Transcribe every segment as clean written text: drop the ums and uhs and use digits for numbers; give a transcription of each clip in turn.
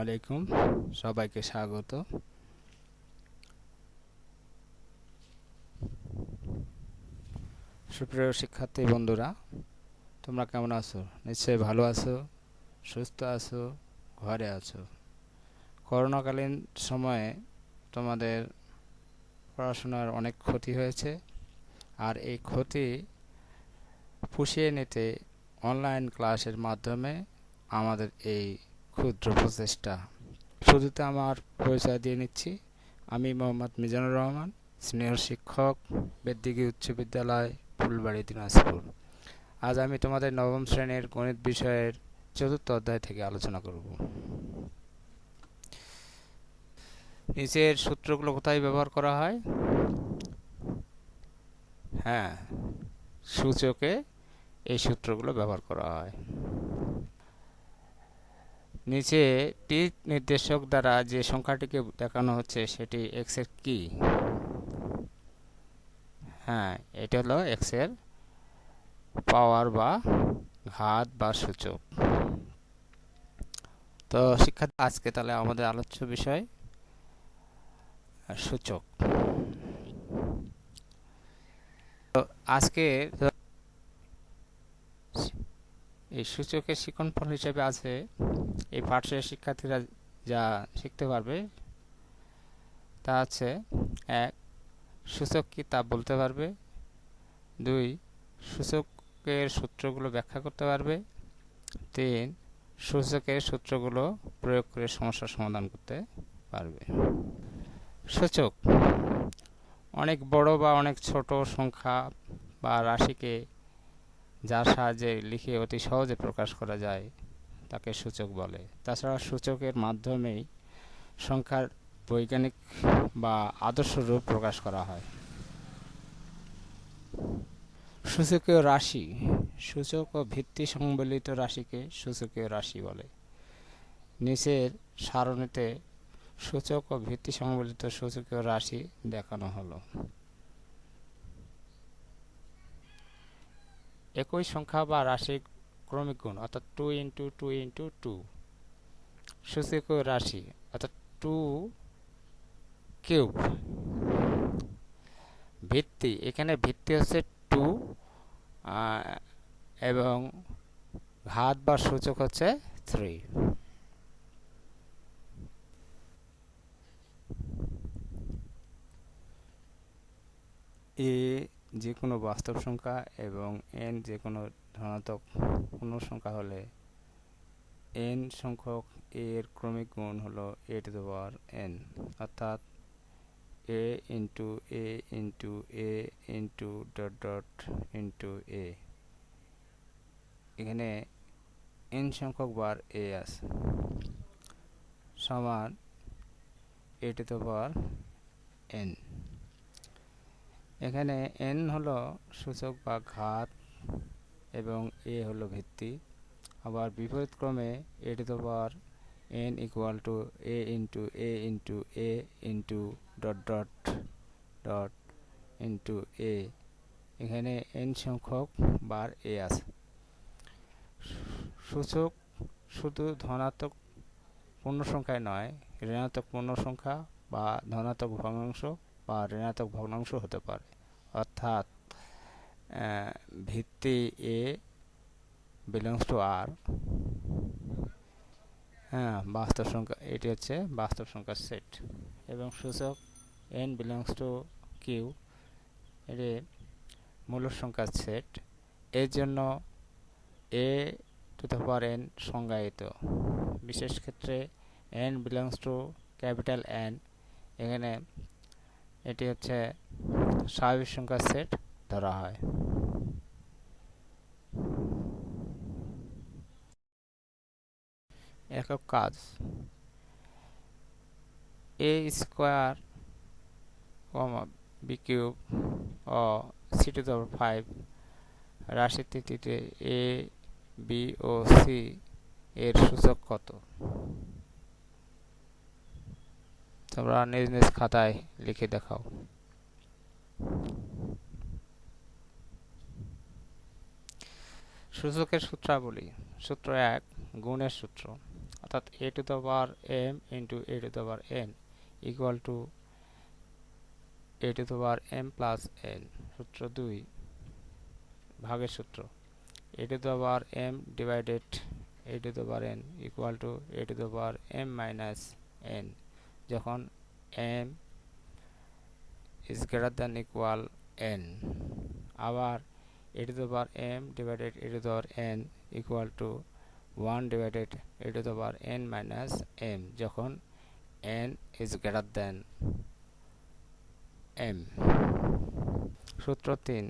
আলাইকুম, সবাইকে স্বাগত। সুপ্রিয় শিক্ষার্থী বন্ধুরা, তোমরা কেমন আছো? নিশ্চয়ই ভালো আছো, সুস্থ আছো, ঘরে আছো। করোনাকালীন সময়ে তোমাদের পড়াশোনার অনেক ক্ষতি হয়েছে, আর এই ক্ষতি পুষিয়ে নিতে অনলাইন ক্লাসের মাধ্যমে আমাদের এই ক্ষুদ্র প্রচেষ্টা। শুরুতে আমার পরিচয় দিয়ে নিচ্ছি। আমি মোহাম্মদ মিজানুর রহমান, সিনিয়র শিক্ষক, বেদ্দিগি উচ্চ বিদ্যালয়, ফুলবাড়ি, দিনাজপুর। আজ আমি তোমাদের নবম শ্রেণীর গণিত বিষয়ের চতুর্থ অধ্যায় থেকে আলোচনা করব। নিচের সূত্রগুলো কোথায় ব্যবহার করা হয়? হ্যাঁ, সূচকে এই সূত্রগুলো ব্যবহার করা হয়। নিচে টি নির্দেশক দ্বারা যে সংখ্যাটিকে দেখানো হচ্ছে সেটি এক্স এর কি? হ্যাঁ, এটা হলো এক্স এর পাওয়ার বা ঘাত বা সূচক। তো শিক্ষার্থী, আজকে তাহলে আমাদের আলোচ্য বিষয় সূচক। তো আজকে এই সূচকের শিক্ষণফল হিসেবে আছে এই পাঠশেষের শিক্ষার্থীরা যা শিখতে পারবে তা আছে: 1. সূচক কি তা বলতে পারবে। 2. সূচকের সূত্রগুলো ব্যাখ্যা করতে পারবে। 3. সূচকের সূত্রগুলো প্রয়োগ করে সমস্যার সমাধান করতে পারবে। সূচক অনেক বড় বা অনেক ছোট সংখ্যা বা রাশিকে যার সাহায্যে লিখে অতি সহজে প্রকাশ করা যায় তাকে সূচক বলে। তাছাড়া সূচকের মাধ্যমেই সংখ্যার বৈজ্ঞানিক বা আদর্শ রূপ প্রকাশ করা হয়। সূচকীয় রাশি, সূচক ও ভিত্তি সংবলিত রাশিকে সূচকীয় রাশি বলে। নিচের সারণীতে সূচক ও ভিত্তি সংবলিত সূচকীয় রাশি দেখানো হলো। একই সংখ্যা বা রাশির ক্রমিক গুণ অর্থাৎ 2 ইন্টু 2 ইন্টু 2 সূচকীয় রাশি অর্থাৎ 2 কিউব। ভিত্তি, এখানে ভিত্তি হচ্ছে 2 এবং ঘাত বা সূচক হচ্ছে 3। এ যে কোনো বাস্তব সংখ্যা এবং এন যে কোনো ধনাত্মক পূর্ণ সংখ্যা হলে এন সংখ্যক এর ক্রমিক গুণ হলো এ টু দ্য পাওয়ার এন, অর্থাৎ এ into A into A into dot dot into A. এখানে এন সংখ্যক বার এ আছে সমান এ টু দ্য পাওয়ার এন। এখানে এন হলো সূচক বা ঘাত এবং এ হলো ভিত্তি। আবার বিপরীত ক্রমে A to the power N equal to A into A into A into dot dot dot into A. এখানে এন সংখ্যক বার এ আছে। সূচক শুধু ধনাত্মক পূর্ণ সংখ্যায় নয়, ঋণাত্মক পূর্ণ সংখ্যা বা ধনাত্মক ভগ্নাংশ বা ঋণাত্মক ভগ্নাংশ হতে পারে। অর্থাৎ ভিত্তি এ বিলংস টু আর, হ্যাঁ, বাস্তব সংখ্যা, এটি হচ্ছে বাস্তব সংখ্যার সেট, এবং সূচক এন বিলংস টু কিউ, এটি মূলদ সংখ্যার সেট। এর জন্য এ টু দ্য পাওয়ার এন সংজ্ঞায়িত। বিশেষ ক্ষেত্রে N belongs to capital N, এখানে এটি হচ্ছে স্বাভাবিক সংখ্যার সেট ধরা হয়। একক কাজ: এ স্কোয়ার বি কিউব ও সি টু দ্য পাওয়ার 5 রাশিটিতে এ বি ও সি এর সূচক কত? তোমরা নিজ নিজ খাতায় লিখে দেখাও। সূচকের সূত্রাবলী: সূত্র 1, গুণের সূত্র, অর্থাৎ a two the power m into a two the power n equal to a two the power m plus n। সূত্র 2, ভাগের সূত্র। a two the power m divided a two the power n equal to a two the power m minus n, যখন m is greater than equal n। আবার a to the power m divided a to the power n equal to 1 divided a to the power n minus m, যখন n is greater than m। সূত্র 3,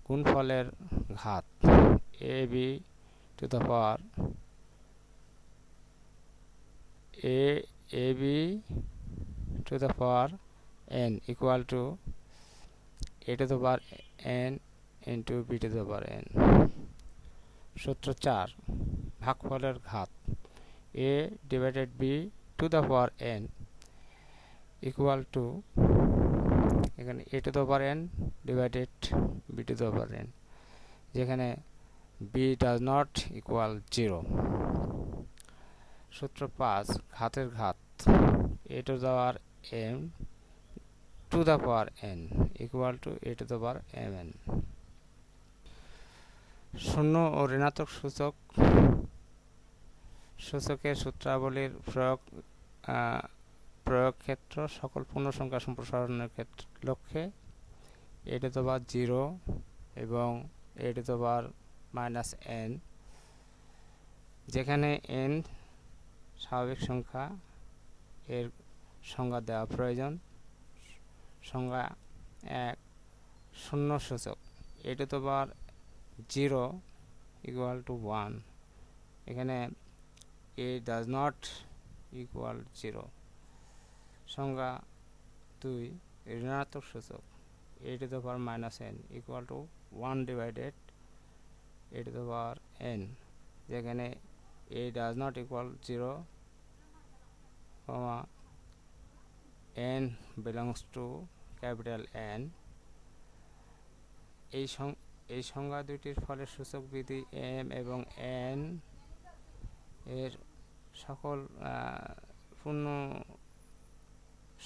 গুণফলের ঘাত। ab to the power ab to the power n equal to a to the power n into b to the power n। সূত্র 4, ভাগফলের ঘাত। a divided b to the power n equal to, এখানে a to the power n divided b to the power n, যেখানে b does not equal 0। সূত্র 5, ঘাতের ঘাত। a to the power m to the power n equal to a to the power mn। শূন্য ও ঋণাত্মক সূচকের সূত্রাবলীর প্রয়োগ ক্ষেত্র সকল পূর্ণসংখ্যা সম্প্রসারণের লক্ষ্যে a to the power 0 এবং a to the power minus n, যেখানে n স্বাভাবিক সংখ্যা, এর সংজ্ঞা দেওয়া প্রয়োজন। সংজ্ঞা 1, শূন্য সূচক a to the power 0 equal to 1, এখানে a does not equal 0। সংজ্ঞা 2, ঋণাত্মক সূচক a to the power minus n equal to 1 divided a to the power n, যেখানে a does not equal 0, n belongs to capital N। এই সংজ্ঞা দুইটির ফলে সূচক বিধি m এবং n এর সকল পূর্ণ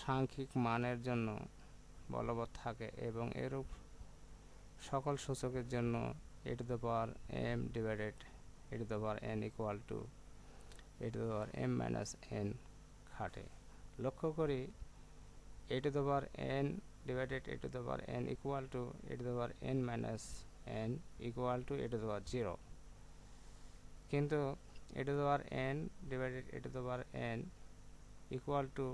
সাংখ্যিক মানের জন্য বলবৎ থাকে এবং এরূপ সকল সূচকের জন্য a to the power m divided a to the power n equal to a to the power m minus n খাটে। লক্ষ্য করি a to the power n divided a to the power n equal to a to the power n minus n equal to a to the power 0, কিন্তু a to the power n divided a to the power n equal to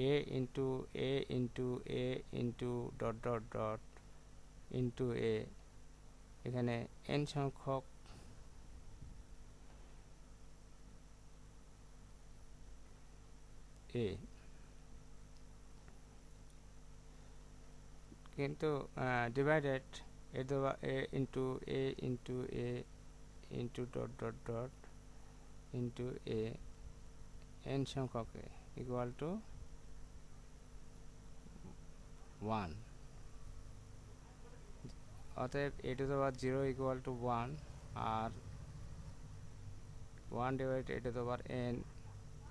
a into a into a into dot dot dot into a, এখানে n সংখ্যক a, কিন্তু divided a to the a into a into a into dot dot dot into a n সংখ্যক a equal to 1। অতএব a to the power 0 equal to 1 R 1 divided a to the power n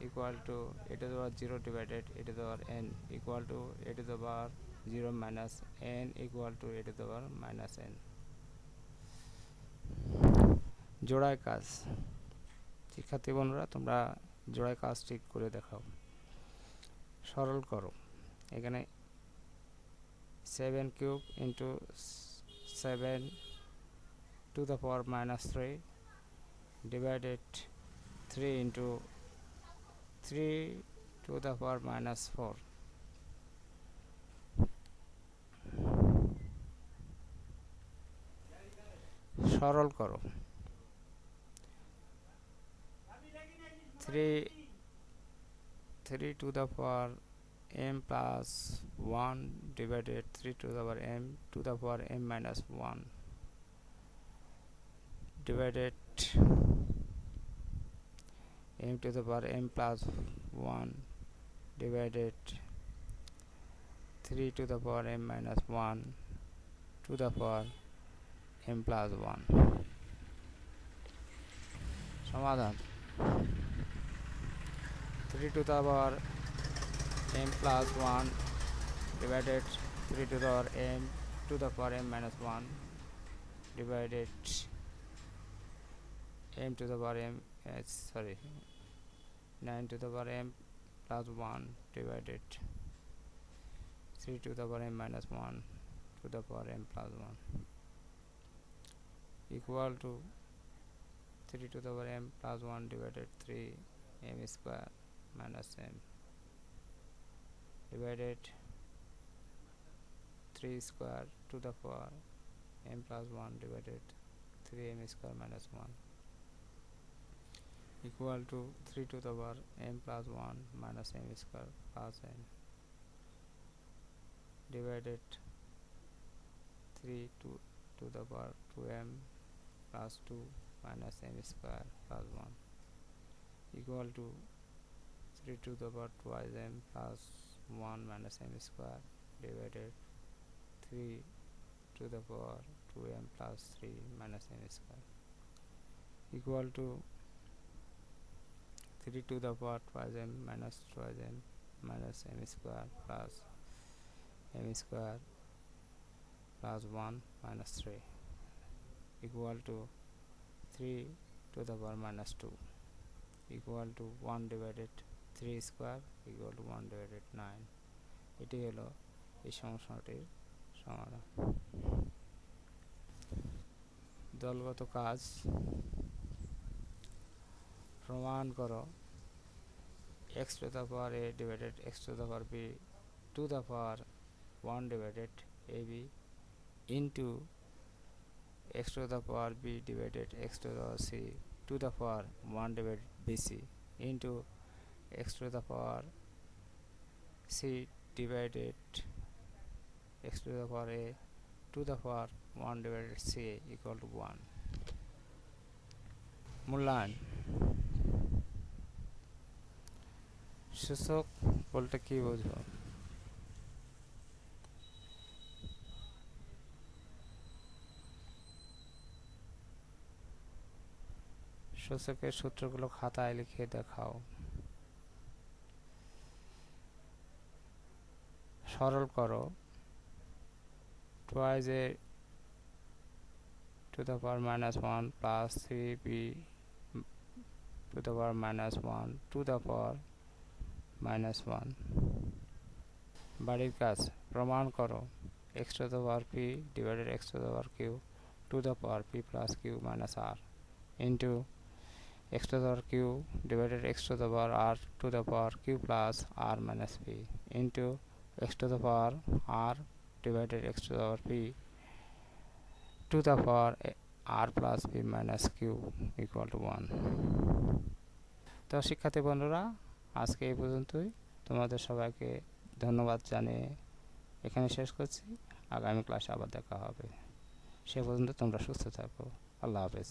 equal to a to the power 0 divided a to the power n equal to a to the power 0 minus n equal to a to the power minus n। জোড়ায় কাজ। শিক্ষার্থী বন্ধুরা, তোমরা জোড়ায় কাজ ঠিক করে দেখাও। সরল করো। এখানে 7 cube into 7 to the power minus 3 divided 3 into 3 to the power minus 4। সরল করো। 3 to the power m plus 1 divided 3 to the power m to the power m minus 1 divided m to the power m plus 1 divided 3 to the power m minus 1 to the power m plus 1। সমাধান 3 to the power m plus 1 divided 3 to the power m to the power m minus 1 divided m to the power m 9 to the power m plus 1 divided 3 to the power m minus 1 to the power m plus 1 equal to 3 to the power m plus 1 divided 3 m square minus m divided 3 square to the power m plus 1 divided 3m square minus 1 equal to 3 to the power m plus 1 minus m square plus m divided 3 to the power 2m plus 2 minus m square plus 1 equal to 3 to the power twice m plus 1 minus m square divided 3 to the power 2m plus 3 minus m square equal to 3 to the power twice m minus twice m minus m square plus m square plus 1 minus 3 equal to 3 to the power minus 2 equal to 1 divided 3 square equal to 1 divided 9 এটি হলো এই সমস্যাটির সমাধান দলগত কাজ প্রমাণ করো x to the power a divided x to the power b to the power 1 divided ab into x to the power b divided x to the power c to the power 1 divided bc into x to the power c divided x to the power a to the power 1 divided c equal to 1 মূল্যায়ন সূচক বলতে কি বোঝো সূচকের সূত্রগুলো খাতায় লিখে দেখাও সরল করো twice a to the power minus 1 plus 3b to the power minus 1 to the power minus 1 বাড়ির কাজ প্রমাণ করো x to the power p divided x to the power q to the power p plus q minus r into x to the power q divided x to the power r to the power q plus r minus p into x to the power r divided x to the power p to the power r plus p minus q equal to 1 তো শিক্ষার্থী বন্ধুরা আজকে এই পর্যন্তই তোমাদের সবাইকে ধন্যবাদ জানিয়ে এখানে শেষ করছি আগামী ক্লাসে আবার দেখা হবে সে পর্যন্ত তোমরা সুস্থ থাকো আল্লাহ হাফেজ